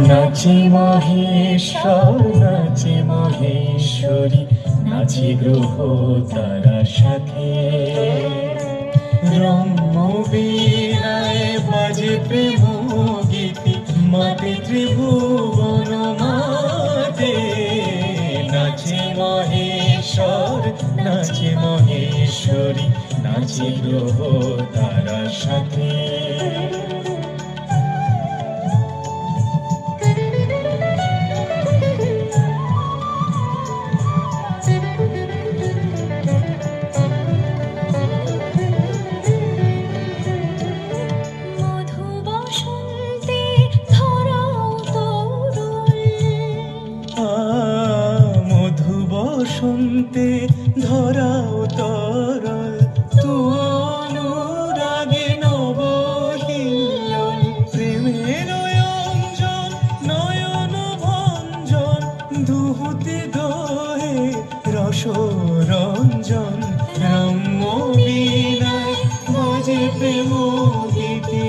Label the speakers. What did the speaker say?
Speaker 1: নাচে মহেশ্বর নাচে মহেশ্বরী, নাচে গ্রহ তারা সাথে। রম্য বীণায় বাজে প্রেম গীতি, মাতে ত্রিভুবন মাতে। নাচে মহেশ্বর নাচে মহেশ্বরী, নাচে গ্রহ তারা সাথে। মধু বসন্তে ধরাও তরল, অনুরাগে নবহিল্লোল। প্রেমের অঞ্জন নয়ন ভঞ্জন, দুহুতে দোহে রসরঞ্জন। রম্য বীণায় বাজে প্রেম গীতি।